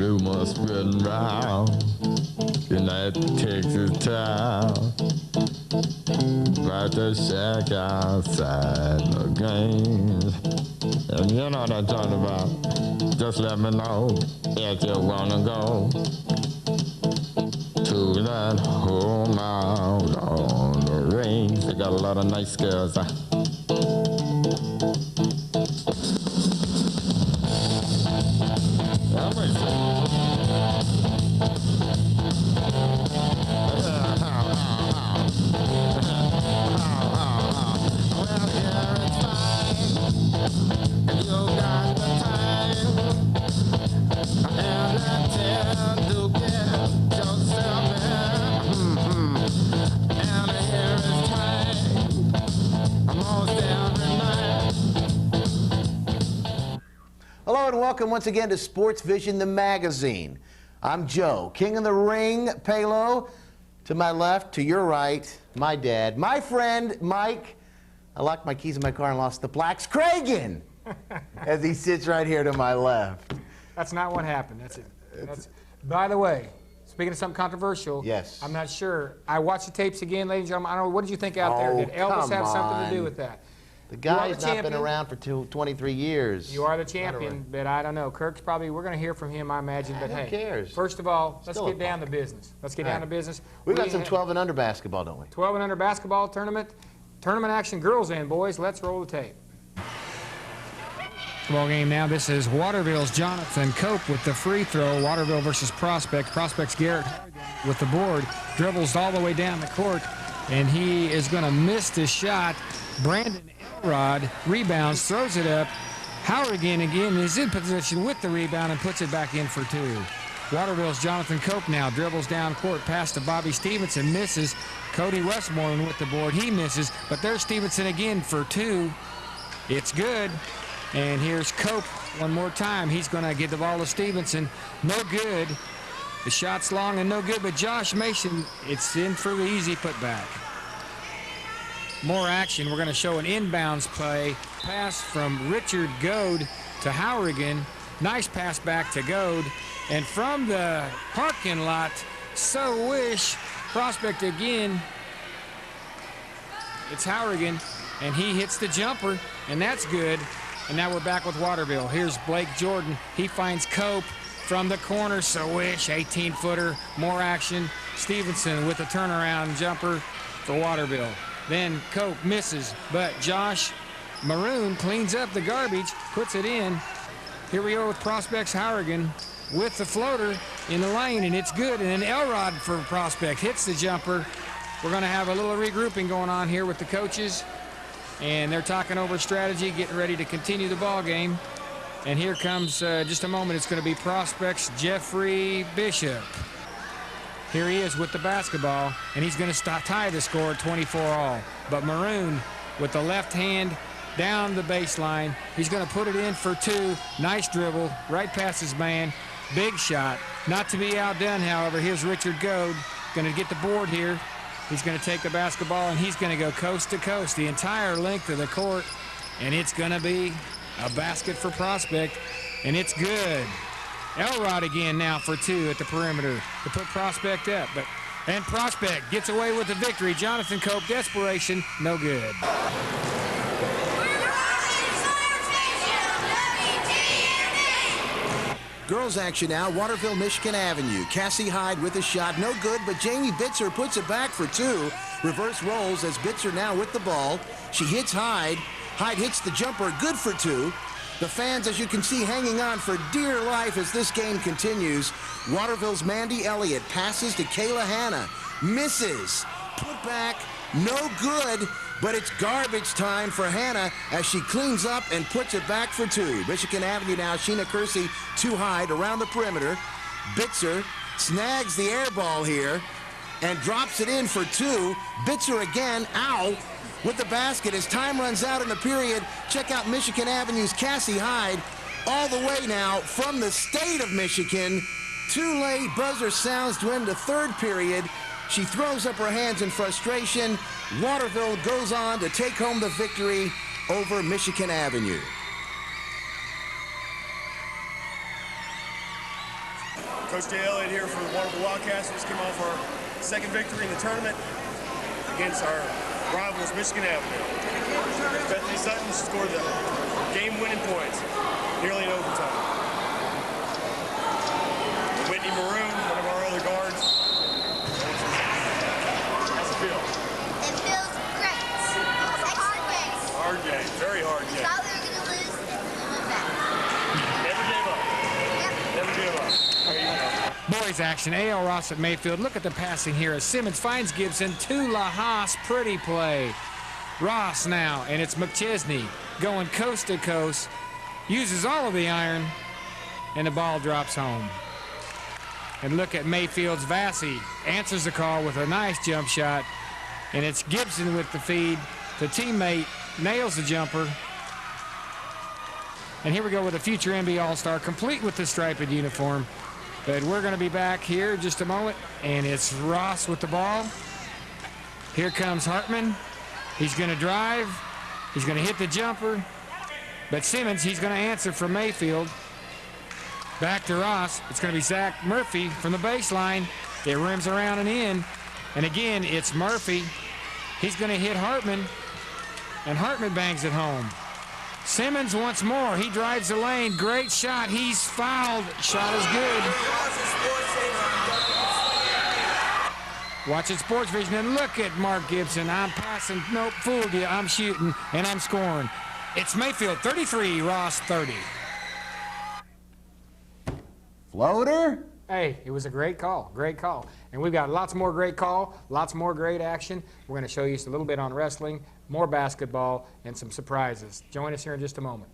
rumors spreading round in that Texas town about the shack outside the games. And you know what I'm talking about. Just let me know if you wanna go to that home out on the range. They got a lot of nice girls. Hello and welcome once again to SportsVision, the magazine. I'm Joe, King of the Ring, Palo. To my left, to your right, my dad, my friend, Mike. I locked my keys in my car and lost the plaques. Cragen, as he sits right here to my left. That's not what happened. That's it. By the way, speaking of something controversial, yes. I'm not sure. I watched the tapes again, ladies and gentlemen. I don't know, what did you think out there? Did Elvis have something to do with that? The guy's not been around for 23 years. You are the champion, but I don't know. Kirk's probably, we're going to hear from him, I imagine. But who cares? First of all, let's get down to business. Let's get down to business. We've got some 12 and under basketball, don't we? 12 and under basketball tournament. Tournament action, girls in, boys. Let's roll the tape. Ball game now. This is Waterville's Jonathan Cope with the free throw. Waterville versus Prospect. Prospect's Garrett with the board. Dribbles all the way down the court, and he is going to miss the shot. Brandon Elrod rebounds, throws it up. Hourigan again is in position with the rebound and puts it back in for two. Waterville's Jonathan Cope now dribbles down court, pass to Bobby Stevenson, misses. Cody Westmoreland with the board, he misses, but there's Stevenson again for two. It's good. And here's Cope one more time. He's going to get the ball to Stevenson. No good. The shot's long and no good, but Josh Mason, it's in for the easy putback. More action. We're going to show an inbounds play. Pass from Richard Goad to Hourigan. Nice pass back to Goad. And from the parking lot, So Wish, Prospect again. It's Hourigan, and he hits the jumper, and that's good. And now we're back with Waterville. Here's Blake Jordan. He finds Cope from the corner. So Wish, 18-footer, more action. Stevenson with a turnaround jumper for Waterville. Then Cope misses, but Josh Maroon cleans up the garbage, puts it in. Here we go with Prospect's Hourigan with the floater in the lane, and it's good. And then Elrod for Prospect hits the jumper. We're going to have a little regrouping going on here with the coaches, and they're talking over strategy, getting ready to continue the ball game. And here comes, just a moment, it's going to be Prospect's Jeffrey Bishop. Here he is with the basketball, and he's going to tie the score at 24-all. But Maroon with the left hand down the baseline. He's going to put it in for two. Nice dribble, right past his man. Big shot. Not to be outdone, however. Here's Richard Goad, going to get the board here. He's going to take the basketball, and he's going to go coast to coast the entire length of the court. And it's going to be a basket for Prospect, and it's good. Elrod again now for two at the perimeter to put Prospect up. And Prospect gets away with the victory. Jonathan Cope, desperation, no good. Girls action now, Waterville, Michigan Avenue. Cassie Hyde with a shot, no good, but Jamie Bitzer puts it back for two. Reverse rolls as Bitzer now with the ball. She hits Hyde. Hyde hits the jumper, good for two. The fans, as you can see, hanging on for dear life as this game continues. Waterville's Mandy Elliott passes to Kayla Hanna. Misses. Put back. No good. But it's garbage time for Hanna as she cleans up and puts it back for two. Michigan Avenue now. Sheena Kersey to Hyde around the perimeter. Bitzer snags the air ball here and drops it in for two. Bitzer again. Ow. With the basket as time runs out in the period. Check out Michigan Avenue's Cassie Hyde all the way now from the state of Michigan. Too late, buzzer sounds to end the third period. She throws up her hands in frustration. Waterville goes on to take home the victory over Michigan Avenue. Coach Jay Elliott here for the Waterville Wildcats. We just came off our second victory in the tournament against our rivals, Michigan Avenue. Bethany Sutton scored the game-winning points, nearly in overtime. Whitney Maroon, one of our other guards. How's it feel? It feels great. It's a hard game. Hard game, very hard game. Thought we were going to lose, and we went back. Never gave up. Yep. Never gave up. There you go. Boys action, A.L. Ross at Mayfield. Look at the passing here as Simmons finds Gibson to LaHaas. Pretty play. Ross now, and it's McChesney going coast to coast. Uses all of the iron, and the ball drops home. And look at Mayfield's Vassy. Answers the call with a nice jump shot. And it's Gibson with the feed. The teammate nails the jumper. And here we go with a future NBA All-Star, complete with the striped uniform. But we're going to be back here in just a moment. And it's Ross with the ball. Here comes Hartman. He's going to drive. He's going to hit the jumper. But Simmons, he's going to answer from Mayfield. Back to Ross. It's going to be Zach Murphy from the baseline. It rims around and in. And again, it's Murphy. He's going to hit Hartman. And Hartman bangs it home. Simmons once more. He drives the lane. Great shot. He's fouled. Shot is good. Watching SportsVision and look at Mark Gibson. I'm passing. Nope, fooled you. I'm shooting and I'm scoring. It's Mayfield 33, Ross 30. Floater? Hey, it was a great call, great call. And we've got lots more great call, lots more great action. We're going to show you a little bit on wrestling, more basketball, and some surprises. Join us here in just a moment.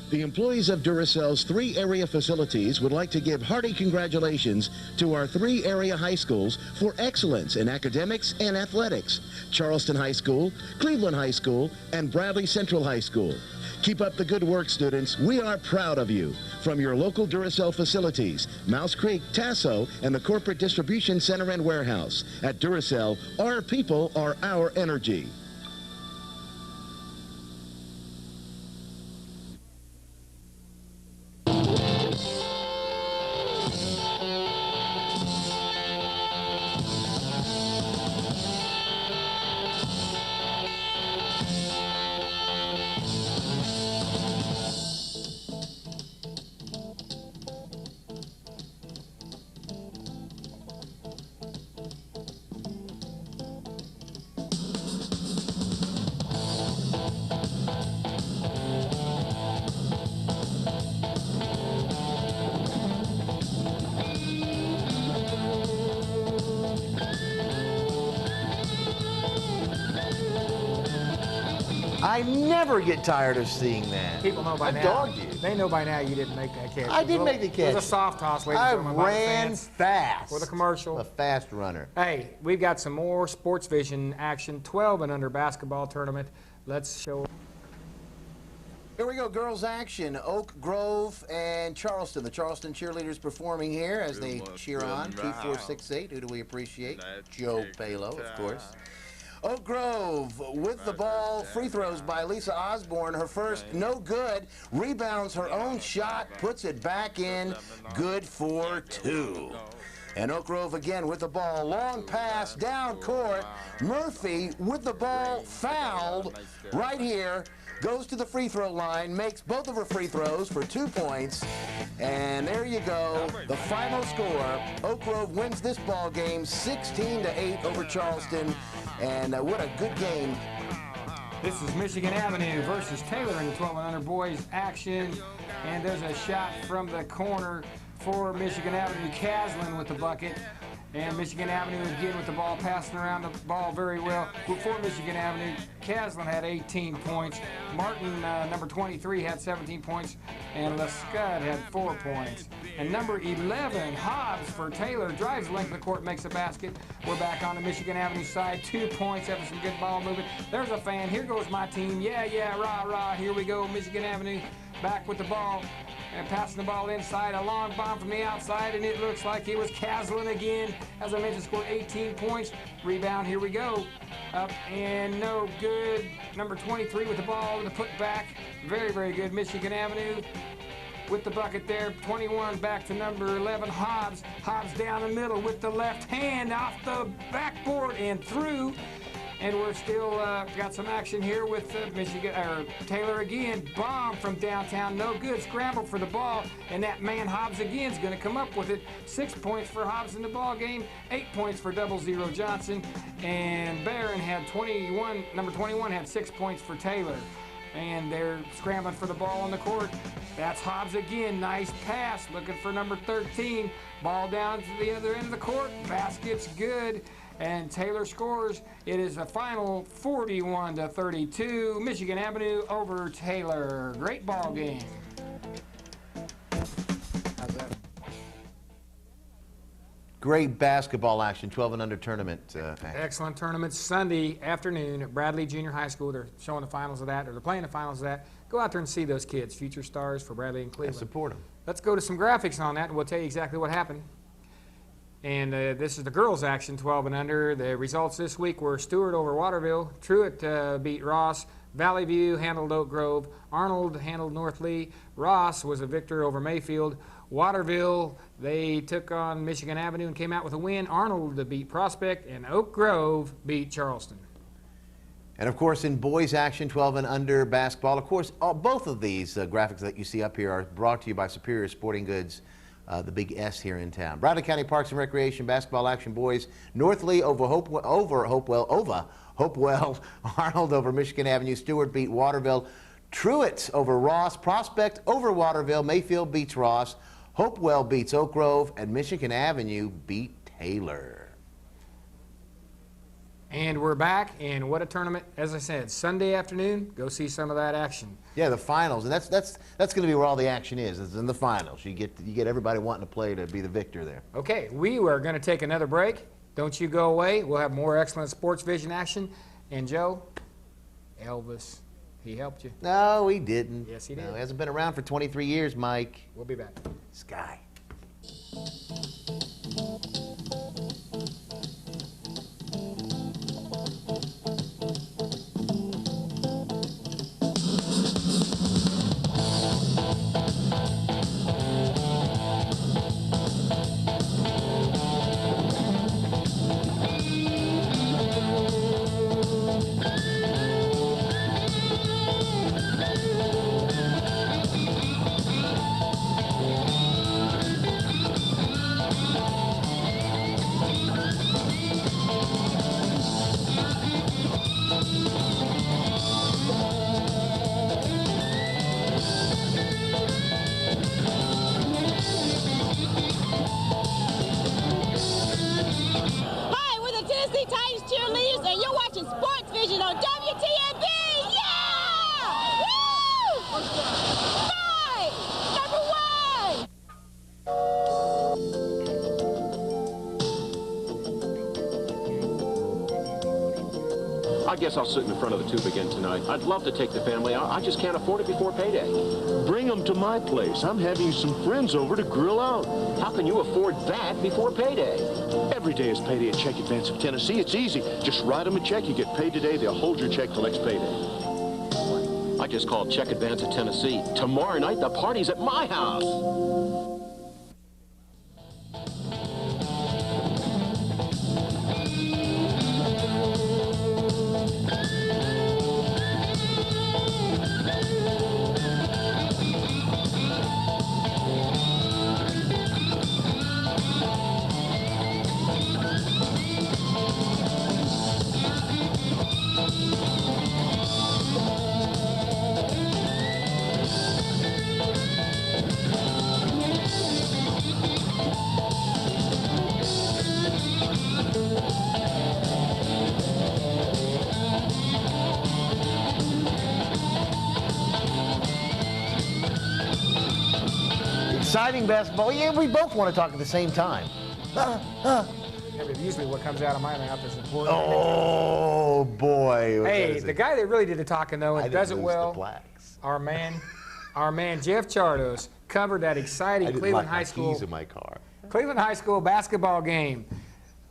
The employees of Duracell's 3 area facilities would like to give hearty congratulations to our 3 area high schools for excellence in academics and athletics: Charleston High School, Cleveland High School, and Bradley Central High School. Keep up the good work, students. We are proud of you. From your local Duracell facilities, Mouse Creek, Tasso, and the Corporate Distribution Center and Warehouse. At Duracell, our people are our energy. I never get tired of seeing that. People know by I now. dogged you. They know by now you didn't make that catch. I did make the catch. It was a soft toss, ladies I and gentlemen. by the ran fans. fast. For the commercial. I'm a fast runner. Hey, we've got some more SportsVision action, 12 and under basketball tournament. Let's show. Here we go, girls action. Oak Grove and Charleston. The Charleston cheerleaders performing here as they cheer on. 2468. Who do we appreciate? Joe Palo, of course. Oak Grove with the ball. Free throws by Lisa Osborne. Her first, no good. Rebounds her own shot, puts it back in. Good for 2. And Oak Grove again with the ball. Long pass down court. Murphy with the ball, fouled right here. Goes to the free throw line, makes both of her free throws for 2 points. And there you go, the final score. Oak Grove wins this ball game 16-8 over Charleston. And what a good game This is Michigan Avenue versus Taylor in the 12 and under boys action. And there's a shot from the corner for Michigan Avenue. Caslin with the bucket. And Michigan Avenue again with the ball, passing around the ball very well. For Michigan Avenue, Caslin had 18 points. Martin, number 23, had 17 points. And Lescud had 4 points. And number 11, Hobbs for Taylor, drives the length of the court, makes a basket. We're back on the Michigan Avenue side. 2 points after some good ball movement. There's a fan. Here goes my team. Yeah, yeah, rah, rah. Here we go. Michigan Avenue back with the ball. And passing the ball inside, a long bomb from the outside, and it looks like it was Caslin again. As I mentioned, scored 18 points. Rebound, here we go. Up and no good. Number 23 with the ball, the put back. Very, very good. Michigan Avenue with the bucket there. 21 back to number 11, Hobbs. Hobbs down the middle with the left hand off the backboard and through. And we're still got some action here with Taylor again. Bomb from downtown, no good. Scramble for the ball, and that man Hobbs again is going to come up with it. 6 points for Hobbs in the ball game. 8 points for 00 Johnson. And Barron had 21. Number 21 had 6 points for Taylor. And they're scrambling for the ball on the court. That's Hobbs again. Nice pass. Looking for number 13. Ball down to the other end of the court. Basket's good. And Taylor scores. It is a final 41-32. Michigan Avenue over Taylor. Great ball game. Great basketball action, 12 and under tournament. Excellent tournament Sunday afternoon at Bradley Junior High School. They're showing the finals of that, or they're playing the finals of that. Go out there and see those kids, future stars for Bradley and Cleveland. Yeah, support them. Let's go to some graphics on that, and we'll tell you exactly what happened. And this is the girls' action, 12 and under. The results this week were Stewart over Waterville. Truett beat Ross. Valley View handled Oak Grove. Arnold handled North Lee. Ross was a victor over Mayfield. Waterville, they took on Michigan Avenue and came out with a win. Arnold beat Prospect, and Oak Grove beat Charleston. And of course, in boys action, 12 and under basketball, of course, both of these graphics that you see up here are brought to you by Superior Sporting Goods, the big S here in town. Bradley County Parks and Recreation basketball action, boys. North Lee over Hopewell. Arnold over Michigan Avenue. Stewart beat Waterville. Truett over Ross. Prospect over Waterville. Mayfield beats Ross. Hopewell beats Oak Grove. And Michigan Avenue beat Taylor. And we're back, and what a tournament. As I said, Sunday afternoon, go see some of that action. Yeah, the finals, and that's going to be where all the action is in the finals. You get everybody wanting to play to be the victor there. Okay, we are going to take another break. Don't you go away. We'll have more excellent SportsVision action. And Joe, Elvis, he helped you. No, he didn't. Yes, he did. No, he hasn't been around for 23 years, Mike. We'll be back. Sky. SportsVision on WTNB! Yeah! Woo! Fight! Number 1! I guess I'll sit in the front of the tube again tonight. I'd love to take the family out. I just can't afford it before payday. Bring them to my place. I'm having some friends over to grill out. How can you afford that before payday? Every day is payday at Check Advance of Tennessee. It's easy. Just write them a check. You get paid today. They'll hold your check till next payday. I just called Check Advance of Tennessee. Tomorrow night, the party's at my house. exciting basketball. Yeah, we both want to talk at the same time. Yeah, but usually what comes out of my mouth is important. Oh, boy. Hey, the guy that really did the talking, though, and does it well, our man Jeff Chardos covered that exciting Cleveland High School. Keys in my car. Cleveland High School basketball game.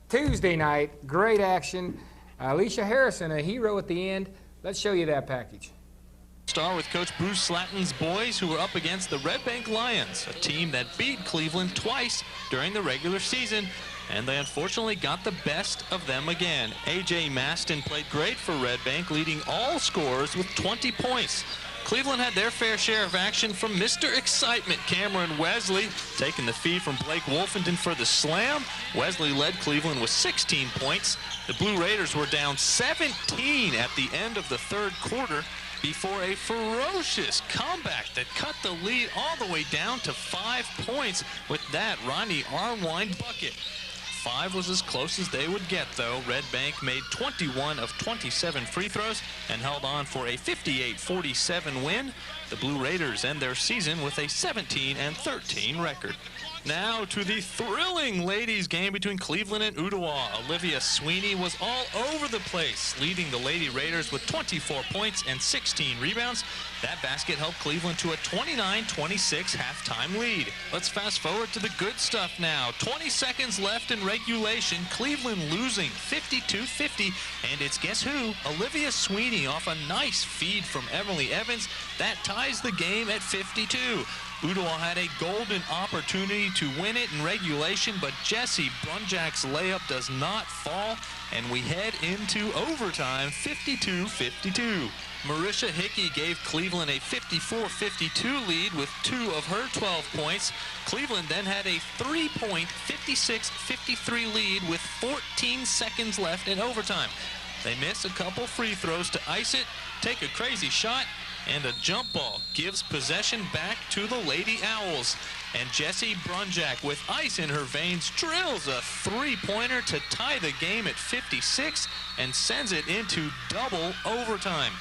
Tuesday night, great action. Alicia Harrison, a hero at the end. Let's show you that package. Star with Coach Bruce Slatton's boys, who were up against the Red Bank Lions, a team that beat Cleveland twice during the regular season, and they unfortunately got the best of them again. A.J. Maston played great for Red Bank, leading all scorers with 20 points. Cleveland had their fair share of action from Mr. Excitement, Cameron Wesley, taking the feed from Blake Wolfenden for the slam. Wesley led Cleveland with 16 points. The Blue Raiders were down 17 at the end of the third quarter before a ferocious comeback that cut the lead all the way down to 5 points with that Ronnie Arwine bucket. 5 was as close as they would get, though. Red Bank made 21 of 27 free throws and held on for a 58-47 win. The Blue Raiders end their season with a 17-13 record. Now to the thrilling ladies game between Cleveland and Ottawa. Olivia Sweeney was all over the place, leading the Lady Raiders with 24 points and 16 rebounds. That basket helped Cleveland to a 29-26 halftime lead. Let's fast forward to the good stuff now. 20 seconds left in regulation. Cleveland losing 52-50, and it's guess who? Olivia Sweeney off a nice feed from Emily Evans. That ties the game at 52. Ottawa had a golden opportunity to win it in regulation, but Jessie Brunjack's layup does not fall, and we head into overtime, 52-52. Marisha Hickey gave Cleveland a 54-52 lead with 2 of her 12 points. Cleveland then had a 3-point 56-53 lead with 14 seconds left in overtime. They miss a couple free throws to ice it, take a crazy shot, and a jump ball gives possession back to the Lady Owls. And Jessie Brunjack, with ice in her veins, drills a three-pointer to tie the game at 56 and sends it into double overtime.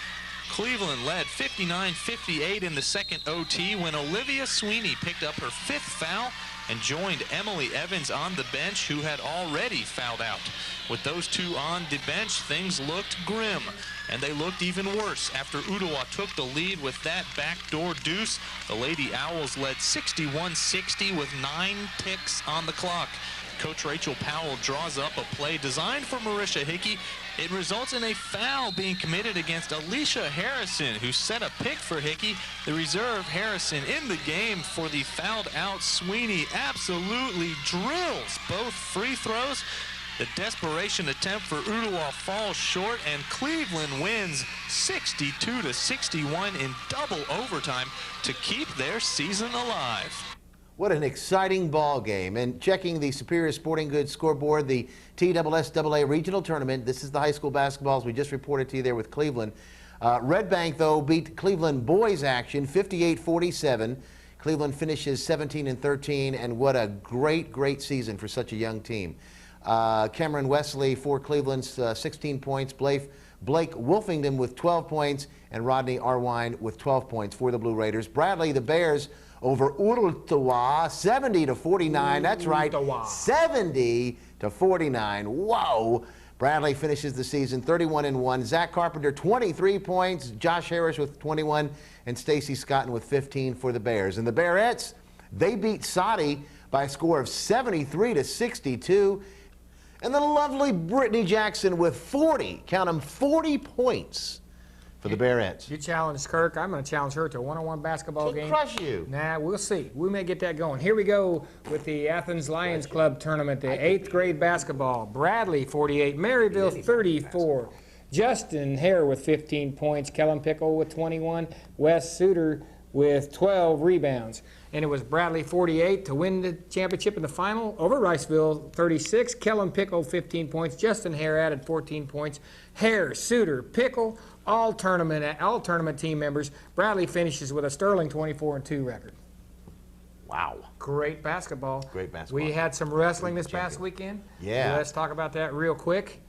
Cleveland led 59-58 in the second OT when Olivia Sweeney picked up her 5th foul and joined Emily Evans on the bench, who had already fouled out. With those two on the bench, things looked grim, and they looked even worse after Ottawa took the lead with that backdoor deuce. The Lady Owls led 61-60 with 9 ticks on the clock. Coach Rachel Powell draws up a play designed for Marisha Hickey. It results in a foul being committed against Alicia Harrison, who set a pick for Hickey. The reserve Harrison in the game for the fouled out Sweeney absolutely drills both free throws. The desperation attempt for Ottawa falls short, and Cleveland wins 62-61 in double overtime to keep their season alive. What an exciting ball game. And checking the Superior Sporting Goods scoreboard, the TSSAA Regional Tournament. This is the high school basketballs we just reported to you there with Cleveland. Red Bank, though, beat Cleveland boys action 58-47. Cleveland finishes 17-13, and what a great season for such a young team. Cameron Wesley for Cleveland's 16 points. Blake Wolfenden with 12 points, and Rodney Arwine with 12 points for the Blue Raiders. Bradley, the Bears, over Ottawa, 70-49. That's right, 70-49. Whoa! Bradley finishes the season 31-1. Zach Carpenter, 23 points. Josh Harris with 21, and Stacy Scotton with 15 for the Bears. And the Bearettes, they beat Saudi by a score of 73-62. And the lovely Brittany Jackson with 40, count them, 40 points for the Bearettes. You challenged Kirk. I'm going to challenge her to a one-on-one basketball game. Crush you. Nah, we'll see. We may get that going. Here we go with the Athens Lions Club tournament, the 8th grade basketball. Bradley, 48. Maryville, 34. Justin Hare with 15 points. Kellen Pickle with 21. Wes Suter with 12 rebounds. And it was Bradley 48 to win the championship in the final over Riceville 36. Kellen Pickle 15 points. Justin Hare added 14 points. Hare, Suter, Pickle, all tournament team members. Bradley finishes with a sterling 24-2 record. Wow. Great basketball. Great basketball. We had some wrestling this past weekend. Yeah. Let's talk about that real quick.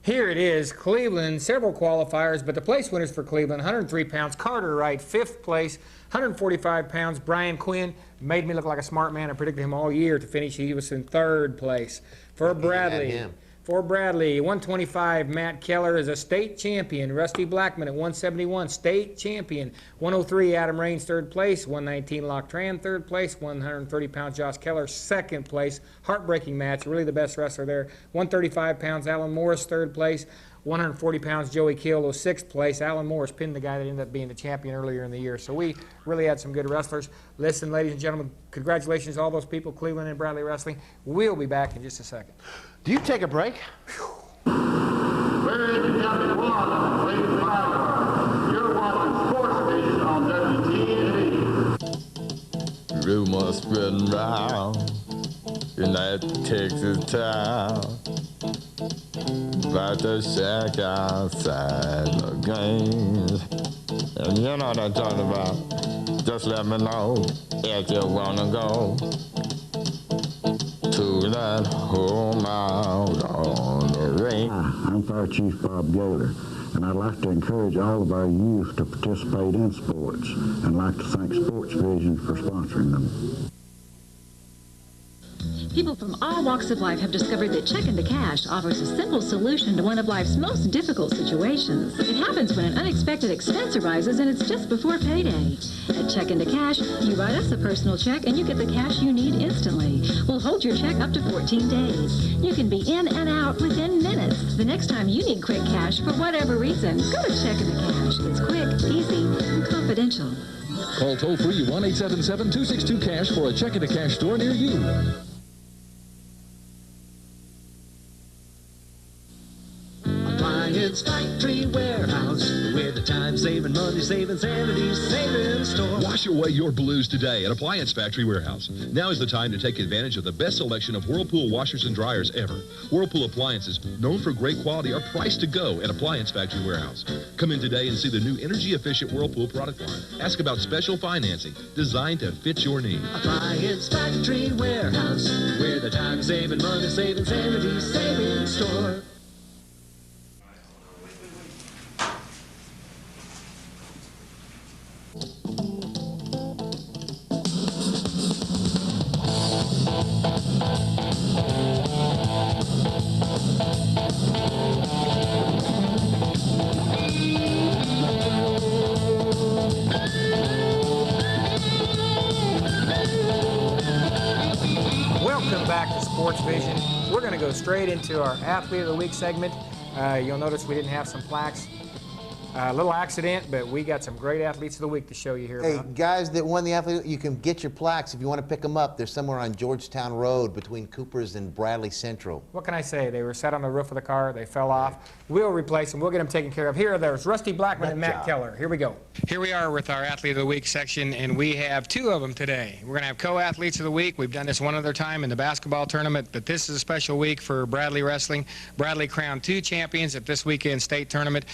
Here it is, Cleveland, several qualifiers, but the place winners for Cleveland, 103 pounds. Carter Wright, 5th place, 145 pounds. Brian Quinn made me look like a smart man. I predicted him all year to finish. He was in 3rd place. For Bradley, 125, Matt Keller is a state champion. Rusty Blackman at 171, state champion. 103, Adam Raines, 3rd place. 119, Locke Tran, 3rd place. 130 pounds, Josh Keller, 2nd place. Heartbreaking match, really the best wrestler there. 135 pounds, Alan Morris, 3rd place. 140 pounds, Joey Kill was 6th place. Alan Morris pinned the guy that ended up being the champion earlier in the year. So we really had some good wrestlers. Listen, ladies and gentlemen, congratulations to all those people, Cleveland and Bradley Wrestling. We'll be back in just a second. Do you take a break? Ladies and gentlemen, you're watching SportsVision on WTNT. Rumors spreading round in that Texas town about the shack outside the games. And you know what I'm talking about. Just let me know if you wanna go to that home out on the range. Hi, I'm Fire Chief Bob Gaylor, and I'd like to encourage all of our youth to participate in sports, and I'd like to thank SportsVision for sponsoring them. People from all walks of life have discovered that Check Into Cash offers a simple solution to one of life's most difficult situations. It happens when an unexpected expense arises and it's just before payday. At Check Into Cash, you write us a personal check and you get the cash you need instantly. We'll hold your check up to 14 days. You can be in and out within minutes. The next time you need quick cash for whatever reason, go to Check Into Cash. It's quick, easy, and confidential. Call toll-free 1-877-262-CASH for a Check Into Cash store near you. Appliance Factory Warehouse, where the time-saving, money-saving, sanity-saving store. Wash away your blues today at Appliance Factory Warehouse. Now is the time to take advantage of the best selection of Whirlpool washers and dryers ever. Whirlpool appliances, known for great quality, are priced to go at Appliance Factory Warehouse. Come in today and see the new energy-efficient Whirlpool product line. Ask about special financing designed to fit your needs. Appliance Factory Warehouse, where the time-saving, money-saving, sanity-saving store. Welcome back to SportsVision. We're going to go straight into our Athlete of the Week segment. You'll notice we didn't have some plaques. A little accident, but we got some great Athletes of the Week to show you here. Hey, guys that won the Athlete, you can get your plaques if you want to pick them up. They're somewhere on Georgetown Road between Coopers and Bradley Central. What can I say? They were set on the roof of the car. They fell off. We'll replace them. We'll get them taken care of. Here, there's Rusty Blackman and Matt Keller. Here we go. Here we are with our Athlete of the Week section, and we have 2 of them today. We're going to have co-athletes of the week. We've done this one other time in the basketball tournament, but this is a special week for Bradley Wrestling. Bradley crowned 2 champions at this weekend state tournament.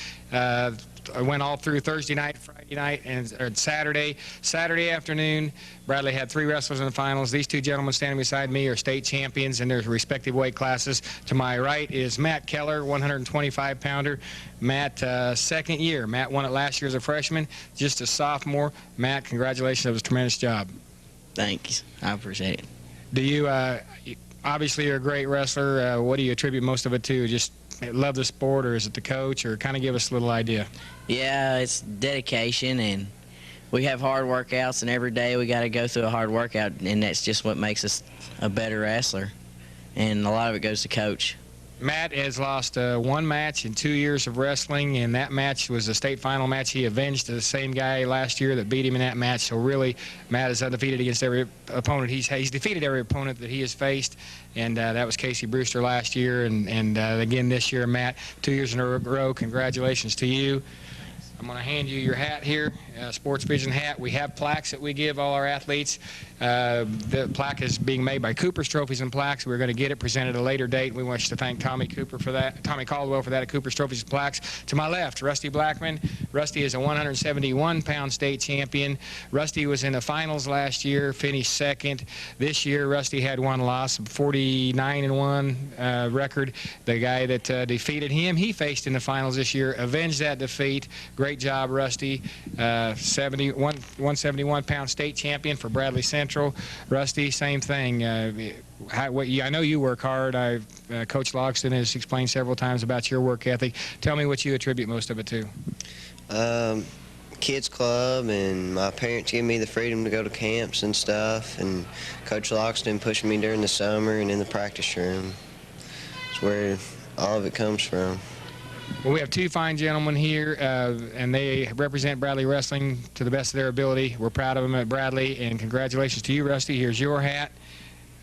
I went all through Thursday night, Friday night, and Saturday. Saturday afternoon, Bradley had 3 wrestlers in the finals. These 2 gentlemen standing beside me are state champions in their respective weight classes. To my right is Matt Keller, 125-pounder. Matt, 2nd year. Matt won it last year as a freshman, just a sophomore. Matt, congratulations. It was a tremendous job. Thanks. I appreciate it. Do you, obviously you're a great wrestler. What do you attribute most of it to? Just love the sport, or is it the coach, or kind of give us a little idea? Yeah, it's dedication, and we have hard workouts, and every day we got to go through a hard workout, and that's just what makes us a better wrestler, and a lot of it goes to coach. Matt has lost 1 match in 2 years of wrestling, and that match was a state final match. He avenged the same guy last year that beat him in that match. So really, Matt is undefeated against every opponent. He's defeated every opponent that he has faced, and that was Casey Brewster last year, and again this year, Matt, 2 years in a row. Congratulations to you. I'm going to hand you your hat here, SportsVision hat. We have plaques that we give all our athletes. The plaque is being made by Cooper's Trophies and Plaques. We're going to get it presented at a later date. We wish to thank Tommy Caldwell for that at Cooper's Trophies and Plaques. To my left, Rusty Blackman. Rusty is a 171-pound state champion. Rusty was in the finals last year, finished second. This year, Rusty had one loss, 49-1 record. The guy that defeated him, he faced in the finals this year, avenged that defeat. Great job, Rusty. 171-pound state champion for Bradley Central. Rusty, same thing. I know you work hard. Coach Logston has explained several times about your work ethic. Tell me what you attribute most of it to. Kids Club, and my parents give me the freedom to go to camps and stuff, and Coach Logston pushing me during the summer and in the practice room. It's where all of it comes from. Well, we have two fine gentlemen here, and they represent Bradley Wrestling to the best of their ability. We're proud of them at Bradley, and congratulations to you, Rusty. Here's your hat.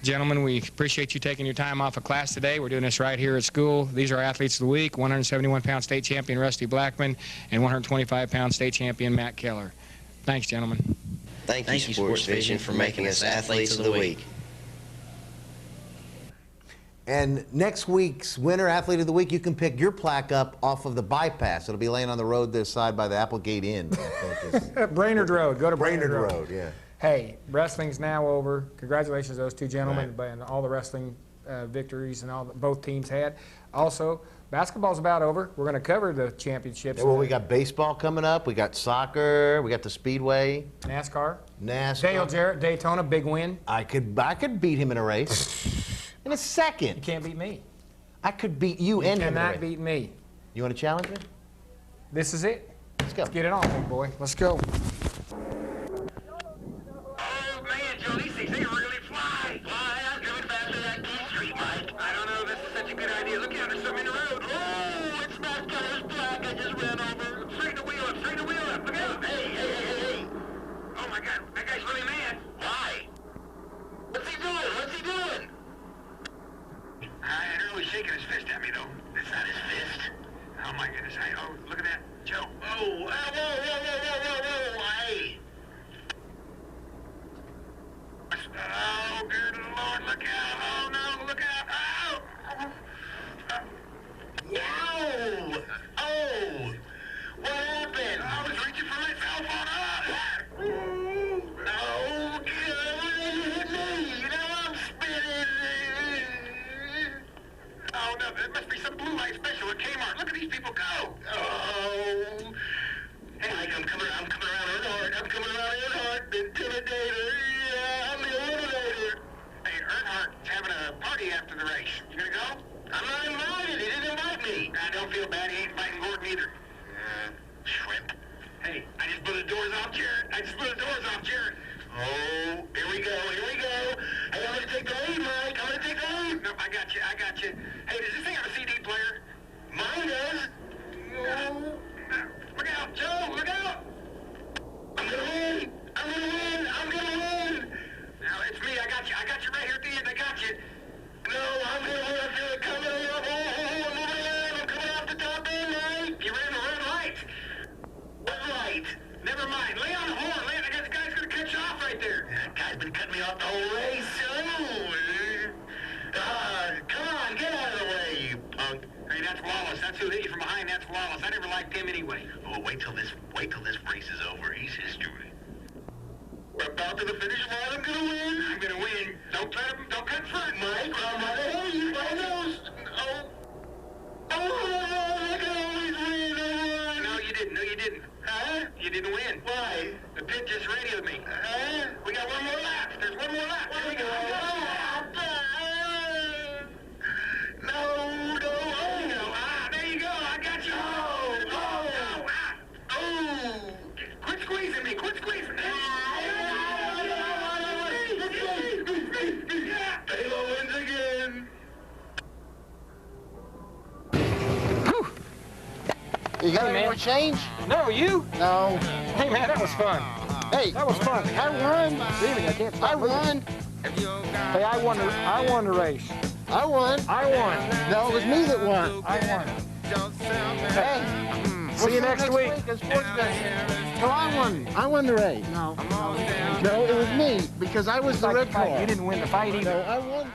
Gentlemen, we appreciate you taking your time off of class today. We're doing this right here at school. These are athletes of the week: 171-pound state champion Rusty Blackman and 125-pound state champion Matt Keller. Thanks, gentlemen. Thank you, SportsVision, for making us athletes of the week. And next week's winner, Athlete of the Week, you can pick your plaque up off of the bypass. It'll be laying on the road this side by the Applegate Inn. Brainerd Road. Go to Brainerd Road. Road, yeah. Hey, wrestling's now over. Congratulations to those two gentlemen and all the wrestling victories and all that both teams had. Also, basketball's about over. We're going to cover the championships. Yeah, well, we got baseball coming up. We got soccer. We got the Speedway. NASCAR. Dale Jarrett, Daytona, big win. I could beat him in a race. In a second. You can't beat me. I could beat you and him. You cannot beat me. You want to challenge me? This is it. Let's go. Let's get it on, big boy. Let's go. Shaking his fist at me, though. That's not his fist. Oh, my goodness. Oh, look at that. Joe. Oh, whoa. Hey. Oh, good Lord. Look out. Oh, no. Look out. Oh. Oh. What happened? I was reaching for my cell phone. Oh, you hit me. You know, I'm spinning. Oh, no, there must be some blue light special at Kmart. Look at these people go. Oh. Hey, Mike, I'm coming around Earnhardt. The Intimidator. Yeah, I'm the Eliminator. Hey, Earnhardt's having a party after the race. You gonna go? I'm not invited. He didn't invite me. I don't feel bad. He ain't inviting Gordon either. Shrimp. Hey, I just blew the doors off Jarrett. Oh, here we go. Hey, I'm gonna take the lead, Mike. Nope, I got you. Hey, does this thing have a CD player? Mine does. No. Look out, Joe, look out. I'm gonna win. Now, it's me. I got you right here at the end. I got you. No, I'm gonna win. I feel it coming up. Oh, I'm moving in. I'm coming off the top end, Mike. You ran the red light. What light? Never mind. Lay on the horn. The guy's gonna cut you off right there. That guy's been cutting me off the whole race. Come on, get out of the way, you punk. Hey, that's Wallace. That's who hit you from behind. That's Wallace. I never liked him anyway. Oh, wait till this race is over. He's history. We're about to the finish line. I'm gonna win. Don't cut front, Mike. I'm not ahead of you. I know. I can always win. No, you didn't. Huh? You didn't win. Why? The pit just radioed me. We got one more lap. There's one more lap. Here we go. No. There you go. I got you. Quit squeezing me. Halo wins again. You got any more change? No, you? No. Hey, man, that was fun. Hey, that was fun. I won. Really, I can't stop won. Hey, I won the race. I won. I won. No, it was me that won. I won. Hey, See you next week. No, I won the race. No, it was me because I was the red car. You didn't win the fight either. No, I won.